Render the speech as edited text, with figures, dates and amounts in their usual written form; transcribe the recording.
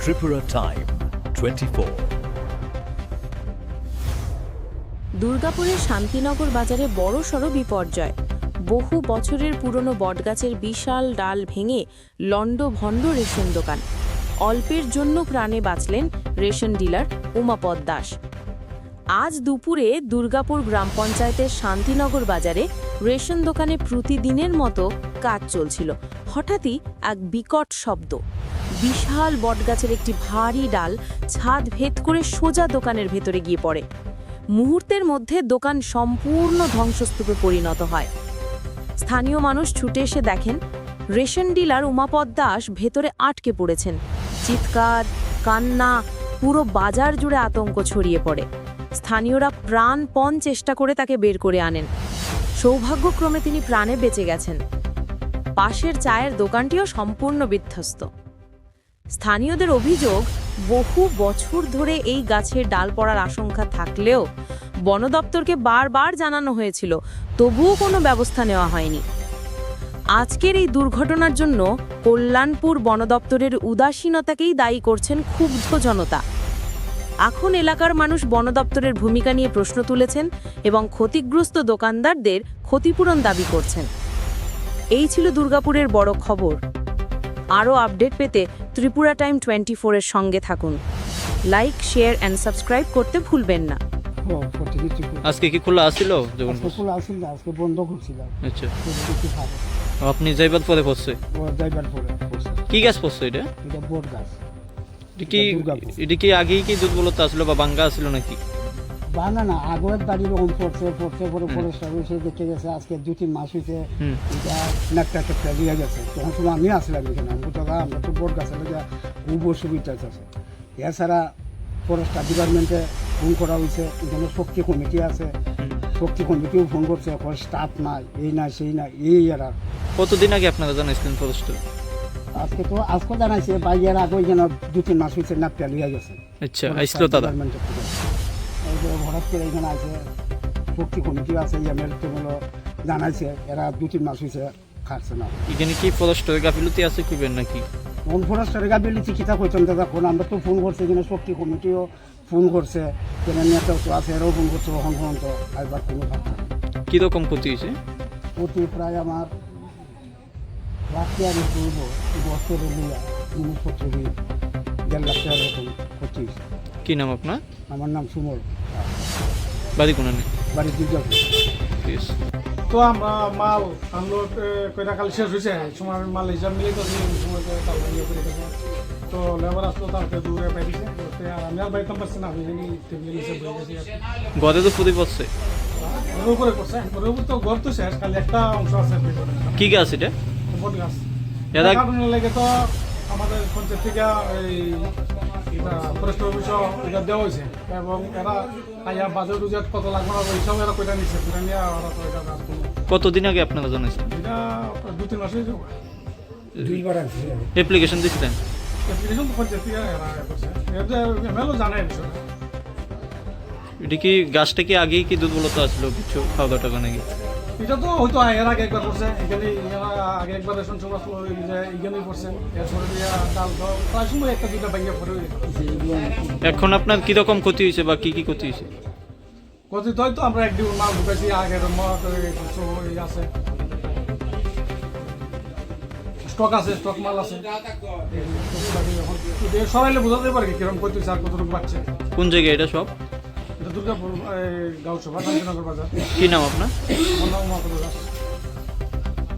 Tripura Time 24. দুর্গাপুরের শান্তিনগর বাজারে বড়সড় বিপর্যয়। বহু বছরের পুরনো বটগাছের বিশাল ডাল ভেঙে লণ্ডভণ্ড রেশন দোকান। অল্পের জন্য প্রাণে বাঁচলেন রেশন ডিলার উমাপদ দাস। আজ দুপুরে দুর্গাপুর গ্রাম পঞ্চায়েতের শান্তিনগর বাজারে রেশন দোকানে প্রতিদিনের মতো কাজ চলছিল। হঠাৎই এক বিকট শব্দ। বিশাল বটগাছের একটি ভারী ডাল ছাদ ভেদ করে সোজা দোকানের ভেতরে গিয়ে পড়ে। মুহূর্তের মধ্যে দোকান সম্পূর্ণ ধ্বংসস্তূপে পরিণত হয়। স্থানীয় মানুষ ছুটে এসে দেখেন রেশন ডিলার উমাপদ দাস ভেতরে আটকে পড়েছেন। চিৎকার, কান্না, পুরো বাজার জুড়ে আতঙ্ক ছড়িয়ে পড়ে। স্থানীয়রা প্রাণপণ চেষ্টা করে তাকে বের করে আনেন। সৌভাগ্যক্রমে তিনি প্রাণে বেঁচে গেছেন। পাশের চায়ের দোকানটিও সম্পূর্ণ বিধ্বস্ত। স্থানীয়দের অভিযোগ, বহু বছর ধরে এই গাছের ডাল পড়ার আশঙ্কা থাকলেও বন দপ্তরকে বারবার জানানো হয়েছিল, তবুও কোনো ব্যবস্থা নেওয়া হয়নি। আজকের এই দুর্ঘটনার জন্য কল্যাণপুর বন দপ্তরের উদাসীনতাকেই দায়ী করছেন ক্ষুব্ধ জনতা। এখন এলাকার মানুষ বন দপ্তরের ভূমিকা নিয়ে প্রশ্ন তুলেছেন এবং ক্ষতিগ্রস্ত দোকানদারদের ক্ষতিপূরণ দাবি করছেন। এই ছিল দুর্গাপুরের বড় খবর। আরও আপডেট পেতে ত্রিপুরা টাইম 24 এর সঙ্গে থাকুন। লাইক, শেয়ার অ্যান্ড সাবস্ক্রাইব করতে ভুলবেন না। আজকে কি খোলা আছিল? যখন খোলা আছিল না, আজকে বন্ধ করছিলাম। আচ্ছা, কিছু খাবে আপনি যাইবার পরে পড়ছে ও যাইবার পরে করছে। কি গাছ পড়ছে এটা? এটা বট গাছ। এটা কি আগেই কি দুর্বলতা আসলো বা ভাঙ্গা আসলো নাকি? না, আগের বাড়ির রকম পড়ছে পরে ফরেস্টার এসে দেখে গেছে আজকে 2-3 মাস হয়েছে এটা নাকটা একটা দিয়ে গেছে। তখন সময় আমি আসলাম এখানে, আমরা তো বট গাছের লেগে খুব অসুবিধা আছে। এছাড়া ফরেস্টার ডিপার্টমেন্টে ফোন করা হয়েছে, এখানে শক্তি কমিটি আছে, শক্তি কমিটিও ফোন করছে, স্টাফ নাই, এই না সেই না, এই এরা। কতদিন আগে আপনারা জানাইছিলেন ফরেস্টার? আজকে জানাইছে বাইরের আগে এখানে 2-3 মাস হয়েছে নাকটা লিয়ে গেছে। আচ্ছা, আইসলো দাদা। হঠাৎ করে এখানে আছে শক্তি কমিটি আছে, এমএলএগুলো জানাইছে, এরা 2-3 মাস হয়েছে খাচ্ছে না। এখানে কি ফরেস্টারের গাফিলতি আছে কিবেন নাকি? কোন ফরেস্টারের গাফিলতি চিকিৎসা করছেন দাদা? কোন আমরা তো ফোন করছি, এখানে শক্তি কমিটিও ফোন করছে, এখানে নেতাও তো আছে, এরাও ফোন করছে, কখন পর্যন্ত একবার কোনো ভাবছে। কীরকম ক্ষতি হয়েছে? প্রতি প্রায় আমার লাখ করবো বছরে নিয়ে জিনিসপত্র দিয়ে 1.5 লাখ টাকার মতন ক্ষতি হয়েছে। কি নাম আপনার? আমার নাম সুমল, বাড়ি কোনো নেই? বাড়ি দুর্গাপুর। ঠিক আছে। তো আমরা মাল আনলোড কয়টা কাল শেষ হয়েছে, সময় মাল হিসাব মিলে তো সময় কাল ইয়ে করে গেছে। তো লেবার আসলো, তারপরে দূরে পাই দিছে। আর আমি আর বাইতাম পারছি না, আমি জানি টেবিল হিসেবে বয়ে গেছি। ঘরে তো প্রতি পড়ছে? ঘরের উপরে করছে, ঘরের উপর তো ঘর তো শেষ, খালি একটা অংশ আছে। কি গাছ এটা? বট গাছ। এরা কারণে লেগে তো আমাদের পঞ্চায়েত থেকে এই ফরেস্ট অফিসও এটা দেওয়া হয়েছে, এবং এরা আইয়া বাজার উজাত কত লাগবে না এইসব এরা কইটা নিচ্ছে, কইটা নিয়ে ওরা তো এটা কাজ করলো। কতদিন আগে আপনারা জানাইছেন? এটা 2-3 মাস হয়েছে। দুইবার আছে। অ্যাপ্লিকেশন দিয়েছিলেন? অ্যাপ্লিকেশন তো পঞ্চায়েত থেকে এরা করছে, এটা এমএলও জানে এই বিষয়ে। এটা কি গাছটা কি আগেই কি দুর্বলতা আসলো কিছু খাওয়া দাওয়া টাকা নাকি? এটা তো হয়তো এর আগে একবার করছে, এখানে আগে একবার রেশন সময় এখানেই করছে, এরপরে ডাল প্রায় সময় 1-2টা বাইকে পরে এখন আপনার কিরকম ক্ষতি হয়েছে বা কি কি ক্ষতি হয়েছে? ক্ষতি তো হয়তো আমরা একদিন মাল ঢুকাইছি, আগের আছে স্টক আছে, স্টক মাল আছে, সরাইলে বোঝাতে পারে কিরকম ক্ষতি হয়েছে আর কতটুকু পাচ্ছে। কোন জায়গায় এটা সব? এটা দুর্গাপুর গাঁও সভা, শান্তিনগর বাজার। কি নাম আপনার? আমার নাম উমাপদ দাস।